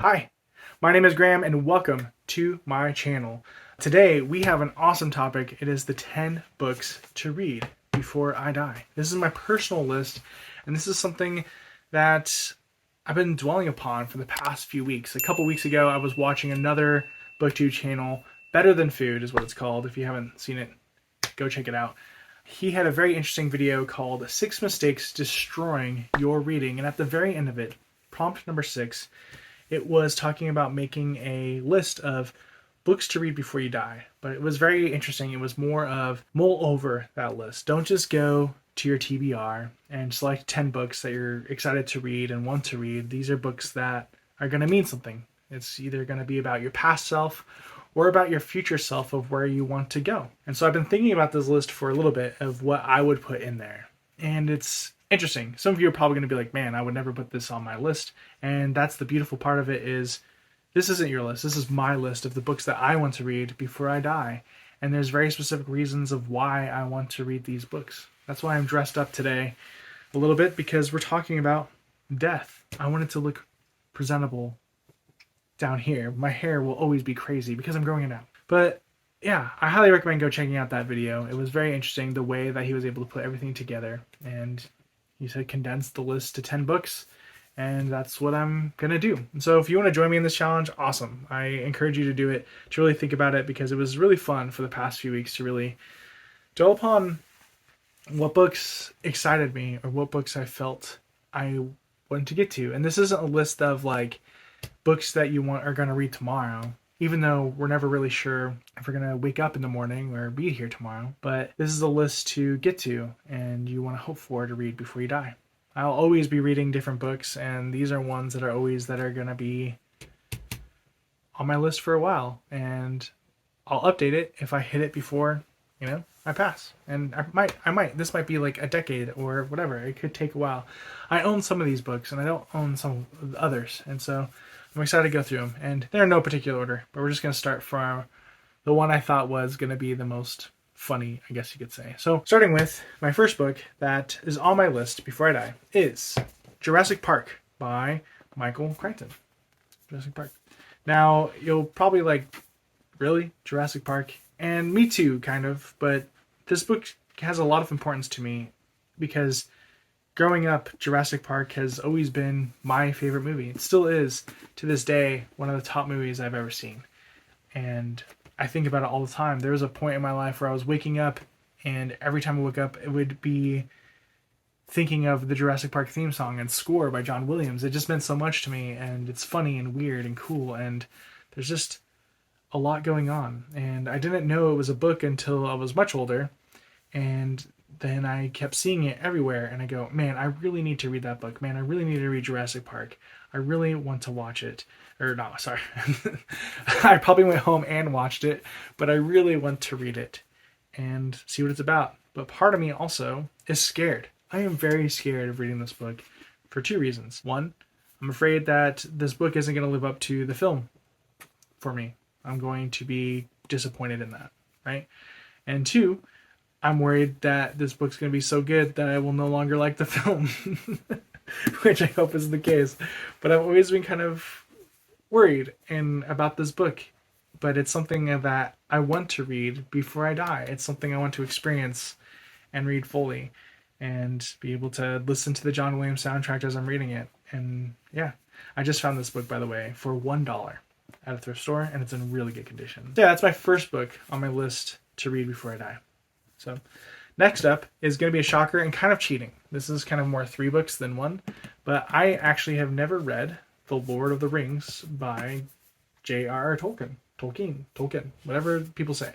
Hi, my name is Graham and welcome to my channel. Today we have an awesome topic. It is the 10 books to read before I die. This is my personal list, and this is something that I've been dwelling upon for the past few weeks. A couple weeks ago I was watching another booktube channel, Better Than Food is what it's called. If you haven't seen it, go check it out. He had a very interesting video called 6 Mistakes Destroying Your Reading, and at the very end of it, prompt number 6, it was talking about making a list of books to read before you die. But it was very interesting. It was more of mull over that list. Don't just go to your TBR and select 10 books that you're excited to read and want to read. These are books that are going to mean something. It's either going to be about your past self or about your future self of where you want to go. And so I've been thinking about this list for a little bit of what I would put in there. And it's interesting. Some of you are probably going to be like, man, I would never put this on my list. And that's the beautiful part of it is this isn't your list. This is my list of the books that I want to read before I die. And there's very specific reasons of why I want to read these books. That's why I'm dressed up today a little bit, because we're talking about death. I want it to look presentable down here. My hair will always be crazy because I'm growing it out. But yeah, I highly recommend go checking out that video. It was very interesting the way that he was able to put everything together. And he said condense the list to 10 books, and that's what I'm going to do. And so if you want to join me in this challenge, awesome. I encourage you to do it, to really think about it, because it was really fun for the past few weeks to really dwell upon what books excited me or what books I felt I wanted to get to. And this isn't a list of like books that you are going to read tomorrow, even though we're never really sure if we're going to wake up in the morning or be here tomorrow. But this is a list to get to and you want to hope for to read before you die. I'll always be reading different books, and these are ones that are going to be on my list for a while. And I'll update it if I hit it before, I pass. And I might. This might be like a decade or whatever. It could take a while. I own some of these books, and I don't own some of the others. And so I'm excited to go through them, and they're in no particular order, but we're just going to start from the one I thought was going to be the most funny, I guess you could say. So starting with my first book that is on my list before I die is Jurassic Park by Michael Crichton. Jurassic Park. Now, you'll probably like, really? Jurassic Park? And me too, kind of, but this book has a lot of importance to me because growing up, Jurassic Park has always been my favorite movie. It still is, to this day, one of the top movies I've ever seen. And I think about it all the time. There was a point in my life where I was waking up, and every time I woke up, it would be thinking of the Jurassic Park theme song and score by John Williams. It just meant so much to me, and it's funny and weird and cool, and there's just a lot going on. And I didn't know it was a book until I was much older, and then I kept seeing it everywhere, and I go, man, I really need to read that book. Man, I really need to read Jurassic Park. I really want to watch it. Or no, sorry. I probably went home and watched it, but I really want to read it and see what it's about. But part of me also is scared. I am very scared of reading this book for two reasons. One, I'm afraid that this book isn't going to live up to the film for me. I'm going to be disappointed in that, right? And two, I'm worried that this book's going to be so good that I will no longer like the film, which I hope is the case. But I've always been kind of worried about this book. But it's something that I want to read before I die. It's something I want to experience and read fully and be able to listen to the John Williams soundtrack as I'm reading it. And yeah, I just found this book, by the way, for $1 at a thrift store, and it's in really good condition. So yeah, that's my first book on my list to read before I die. So next up is going to be a shocker and kind of cheating. This is kind of more 3 books than 1, but I actually have never read The Lord of the Rings by J.R.R. Tolkien, whatever people say.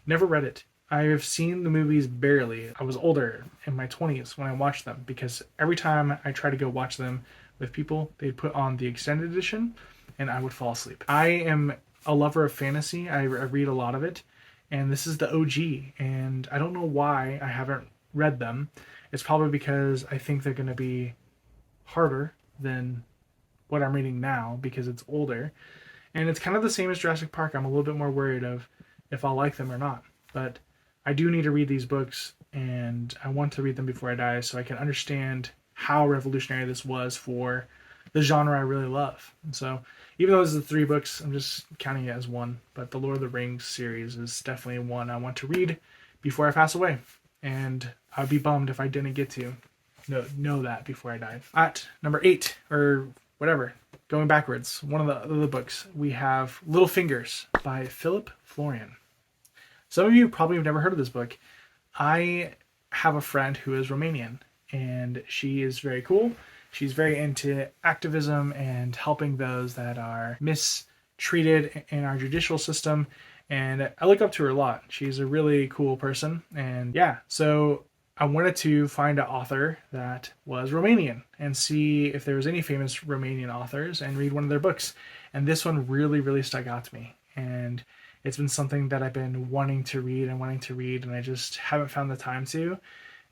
Never read it. I have seen the movies barely. I was older, in my 20s, when I watched them, because every time I try to go watch them with people, they'd put on the extended edition, and I would fall asleep. I am a lover of fantasy. I read a lot of it. And this is the OG, and I don't know why I haven't read them. It's probably because I think they're going to be harder than what I'm reading now because it's older. And it's kind of the same as Jurassic Park. I'm a little bit more worried of if I'll like them or not. But I do need to read these books, and I want to read them before I die so I can understand how revolutionary this was for the genre I really love. And so even though this is 3 books, I'm just counting it as one. But the Lord of the Rings series is definitely one I want to read before I pass away. And I'd be bummed if I didn't get to know that before I died. At number 8, or whatever, going backwards, one of the other books, we have Little Fingers by Filip Florian. Some of you probably have never heard of this book. I have a friend who is Romanian, and she is very cool. She's very into activism and helping those that are mistreated in our judicial system, and I look up to her a lot. She's a really cool person, and yeah, so I wanted to find an author that was Romanian and see if there was any famous Romanian authors and read one of their books. And this one really, really stuck out to me. And it's been something that I've been wanting to read, and I just haven't found the time to.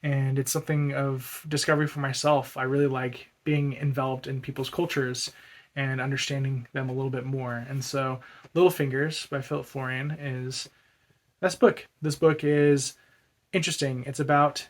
And it's something of discovery for myself. I really like being enveloped in people's cultures and understanding them a little bit more. And so Little Fingers by Filip Florian is this book. This book is interesting. It's about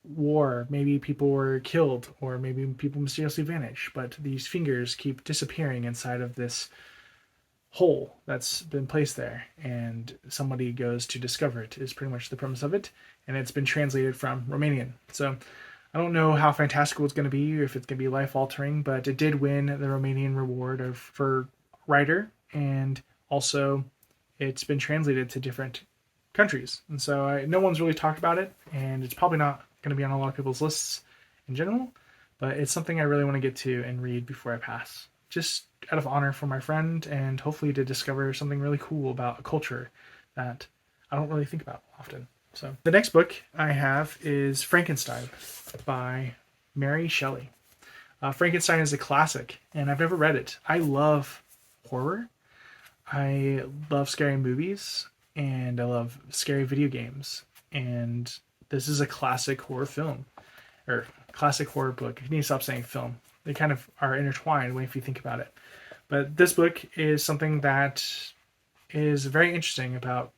war. Maybe people were killed, or maybe people mysteriously vanish, but these fingers keep disappearing inside of this hole that's been placed there, and somebody goes to discover it, is pretty much the premise of it. And it's been translated from Romanian. So I don't know how fantastical it's going to be, or if it's going to be life-altering, but it did win the Romanian reward for writer, and also it's been translated to different countries. And so no one's really talked about it, and it's probably not going to be on a lot of people's lists in general, but it's something I really want to get to and read before I pass. Just out of honor for my friend, and hopefully to discover something really cool about a culture that I don't really think about often. So the next book I have is Frankenstein by Mary Shelley. Frankenstein is a classic, and I've never read it. I love horror. I love scary movies, and I love scary video games. And this is a classic horror film, or classic horror book. You need to stop saying film. They kind of are intertwined if you think about it. But this book is something that is very interesting about,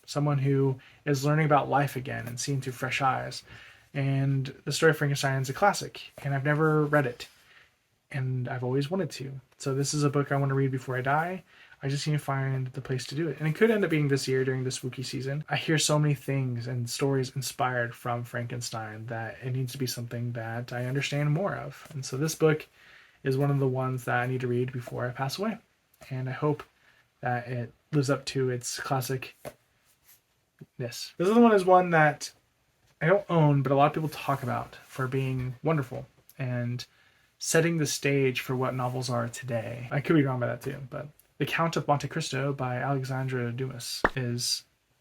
someone who is learning about life again and seeing through fresh eyes. And the story of Frankenstein is a classic, and I've never read it, and I've always wanted to. So this is a book I want to read before I die. I just need to find the place to do it. And it could end up being this year during the spooky season. I hear so many things and stories inspired from Frankenstein that it needs to be something that I understand more of. And so this book is one of the ones that I need to read before I pass away. And I hope that it lives up to its classicness. This other one is one that I don't own, but a lot of people talk about for being wonderful and setting the stage for what novels are today. I could be wrong by that too, but The Count of Monte Cristo by Alexandre Dumas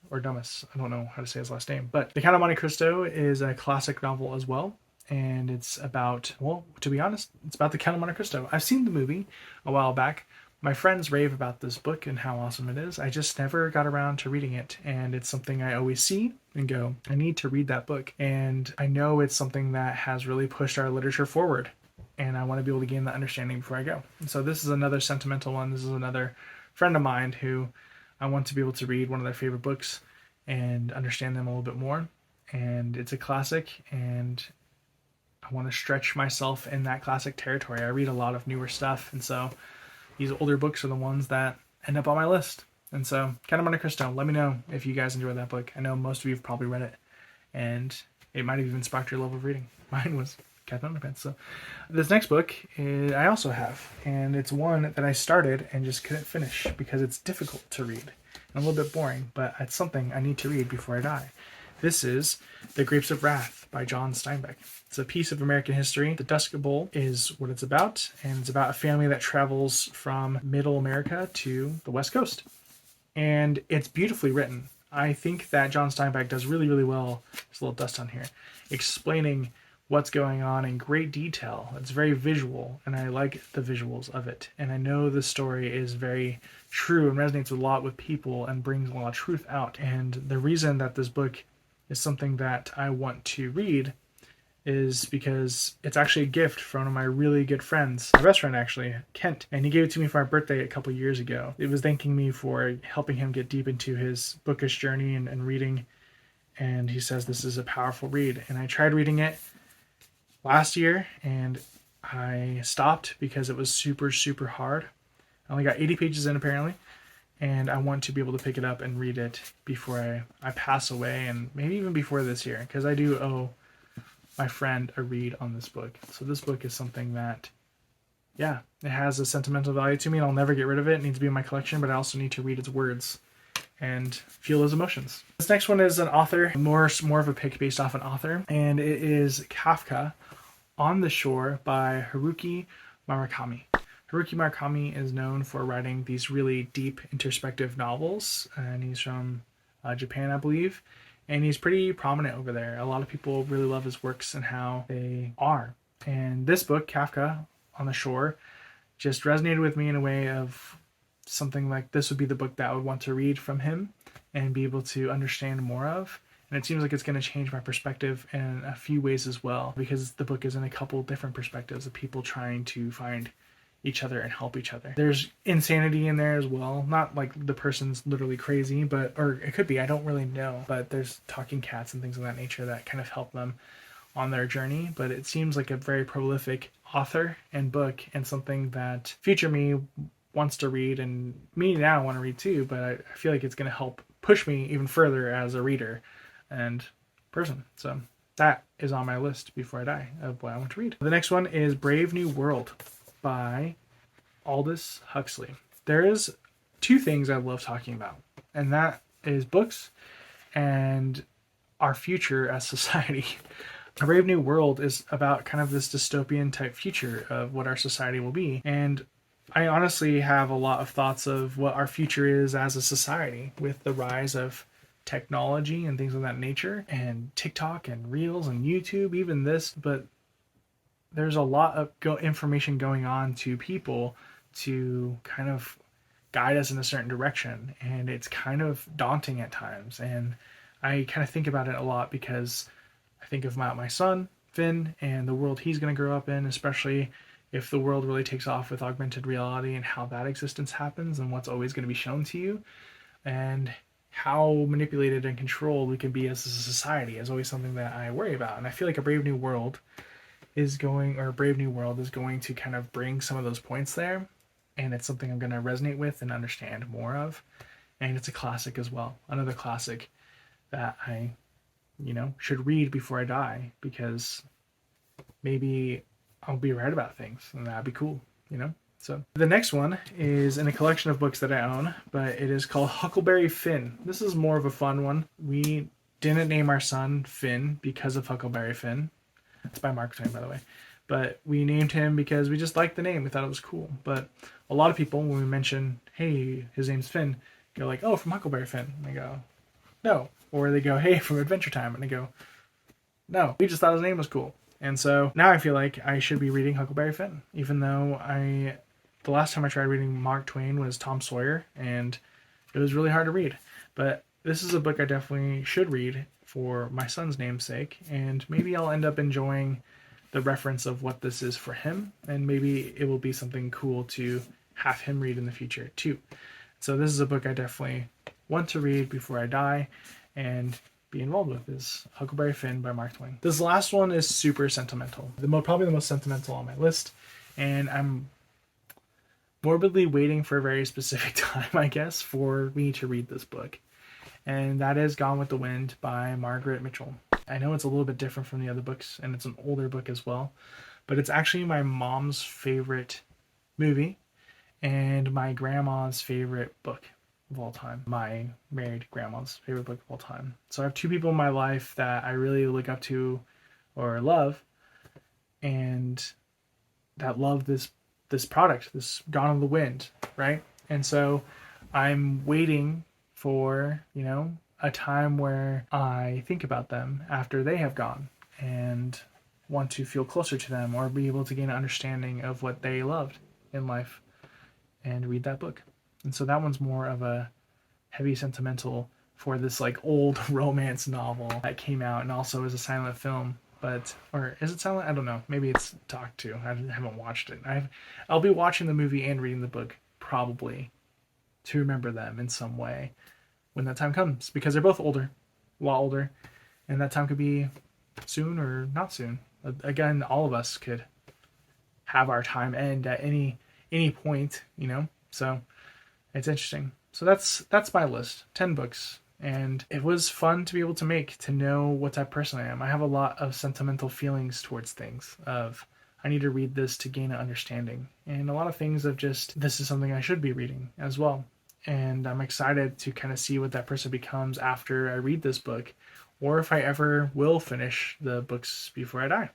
or Dumas, I don't know how to say his last name, but The Count of Monte Cristo is a classic novel as well. And it's about, well, to be honest, it's about the Count of Monte Cristo. I've seen the movie a while back. My friends rave about this book and how awesome it is. I just never got around to reading it. And it's something I always see and go, I need to read that book. And I know it's something that has really pushed our literature forward. And I want to be able to gain that understanding before I go. And so this is another sentimental one. This is another friend of mine who I want to be able to read one of their favorite books and understand them a little bit more. And it's a classic, and I want to stretch myself in that classic territory. I read a lot of newer stuff, and so these older books are the ones that end up on my list. And so, Count of Monte Cristo, let me know if you guys enjoyed that book. I know most of you have probably read it, and it might have even sparked your love of reading. Mine was Captain Underpants. So this next book I also have, and it's one that I started and just couldn't finish because it's difficult to read and a little bit boring, but it's something I need to read before I die. This is The Grapes of Wrath by John Steinbeck. It's a piece of American history. The Dust Bowl is what it's about, and it's about a family that travels from Middle America to the West Coast. And it's beautifully written. I think that John Steinbeck does really, really well, there's a little dust on here, explaining what's going on in great detail. It's very visual, and I like the visuals of it. And I know the story is very true and resonates a lot with people and brings a lot of truth out. And the reason that this book is something that I want to read is because it's actually a gift from one of my really good friends, my best friend actually, Kent, and he gave it to me for my birthday a couple years ago. It was thanking me for helping him get deep into his bookish journey and reading, and he says this is a powerful read. And I tried reading it last year, and I stopped because it was super, super hard. I only got 80 pages in apparently, and I want to be able to pick it up and read it before I pass away, and maybe even before this year, because I do owe my friend a read on this book. So this book is something that, yeah, it has a sentimental value to me, and I'll never get rid of it. It needs to be in my collection, but I also need to read its words and feel those emotions. This next one is an author, more of a pick based off an author, and it is Kafka, On the Shore by Haruki Murakami. Haruki Murakami is known for writing these really deep introspective novels, and he's from Japan, I believe, and he's pretty prominent over there. A lot of people really love his works and how they are. And this book, Kafka, On the Shore, just resonated with me in a way of something like this would be the book that I would want to read from him and be able to understand more of. And it seems like it's going to change my perspective in a few ways as well, because the book is in a couple different perspectives of people trying to find each other and help each other. There's insanity in there as well. Not like the person's literally crazy, but, or it could be, I don't really know, but there's talking cats and things of that nature that kind of help them on their journey. But it seems like a very prolific author and book, and something that future me wants to read, and me now want to read too, but I feel like it's going to help push me even further as a reader and person. So that is on my list before I die of what I want to read. The next one is Brave New World by Aldous Huxley. There is two things I love talking about, and that is books and our future as society. A Brave New World is about kind of this dystopian type future of what our society will be, and I honestly have a lot of thoughts of what our future is as a society with the rise of technology and things of that nature, and TikTok and Reels and YouTube, even this, but there's a lot of information going on to people to kind of guide us in a certain direction, and it's kind of daunting at times. And I kind of think about it a lot because I think of my son, Finn, and the world he's going to grow up in, especially if the world really takes off with augmented reality and how that existence happens and what's always going to be shown to you, and how manipulated and controlled we can be as a society is always something that I worry about. And I feel like a Brave New World is going to kind of bring some of those points there, and it's something I'm going to resonate with and understand more of. And it's a classic as well, another classic that I should read before I die, because maybe I'll be right about things, and that'd be cool. So the next one is in a collection of books that I own, but it is called Huckleberry Finn. This is more of a fun one. We didn't name our son Finn because of Huckleberry Finn. It's by Mark Twain, by the way. But we named him because we just liked the name. We thought it was cool. But a lot of people, when we mention, hey, his name's Finn, go like, oh, from Huckleberry Finn. And I go, no. Or they go, hey, from Adventure Time. And I go, no, we just thought his name was cool. And so now I feel like I should be reading Huckleberry Finn, even though the last time I tried reading Mark Twain was Tom Sawyer, and it was really hard to read. But this is a book I definitely should read for my son's name's sake, and maybe I'll end up enjoying the reference of what this is for him, and maybe it will be something cool to have him read in the future too. So this is a book I definitely want to read before I die and be involved with, is Huckleberry Finn by Mark Twain. This last one is super sentimental. Probably the most sentimental on my list, and I'm morbidly waiting for a very specific time, I guess, for me to read this book. And that is Gone with the Wind by Margaret Mitchell. I know it's a little bit different from the other books, and it's an older book as well, but it's actually my mom's favorite movie and my grandma's favorite book of all time. My married grandma's favorite book of all time. So I have two people in my life that I really look up to or love, and that love this product, this Gone with the Wind, right? And so I'm waiting for, a time where I think about them after they have gone and want to feel closer to them or be able to gain an understanding of what they loved in life and read that book. And so that one's more of a heavy sentimental for this like old romance novel that came out and also is a silent film. Or is it silent? I don't know. Maybe it's talked to. I haven't watched it. I'll be watching the movie and reading the book probably to remember them in some way when that time comes, because they're both older, a lot older, and that time could be soon or not soon. Again, all of us could have our time end at any point, So it's interesting. So that's my list, 10 books. And it was fun to be able to make, to know what type of person I am. I have a lot of sentimental feelings towards things of, I need to read this to gain an understanding. And a lot of things of just, this is something I should be reading as well. And I'm excited to kind of see what that person becomes after I read this book, or if I ever will finish the books before I die.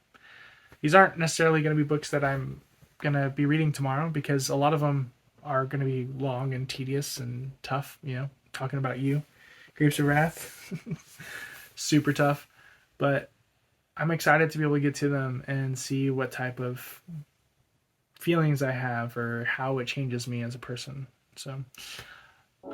These aren't necessarily going to be books that I'm going to be reading tomorrow, because a lot of them are going to be long and tedious and tough, talking about you. Grapes of Wrath, super tough, but I'm excited to be able to get to them and see what type of feelings I have or how it changes me as a person. So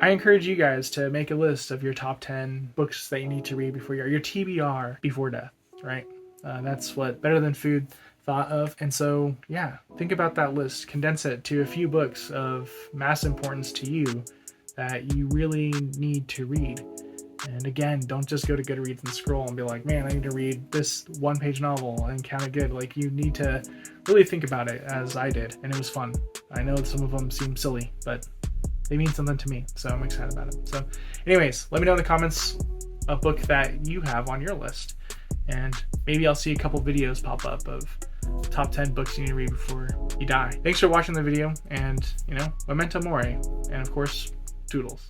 I encourage you guys to make a list of your top 10 books that you need to read before your TBR before death, right? That's what Better Than Food thought of. And so, yeah, think about that list, condense it to a few books of mass importance to you that you really need to read. And again, don't just go to Goodreads and scroll and be like, man, I need to read this one-page novel and count it good. Like, you need to really think about it, as I did, and it was fun. I know some of them seem silly, but they mean something to me, so I'm excited about it. So anyways, let me know in the comments a book that you have on your list, and maybe I'll see a couple videos pop up of top 10 books you need to read before you die. Thanks for watching the video, and memento mori, and of course, toodles.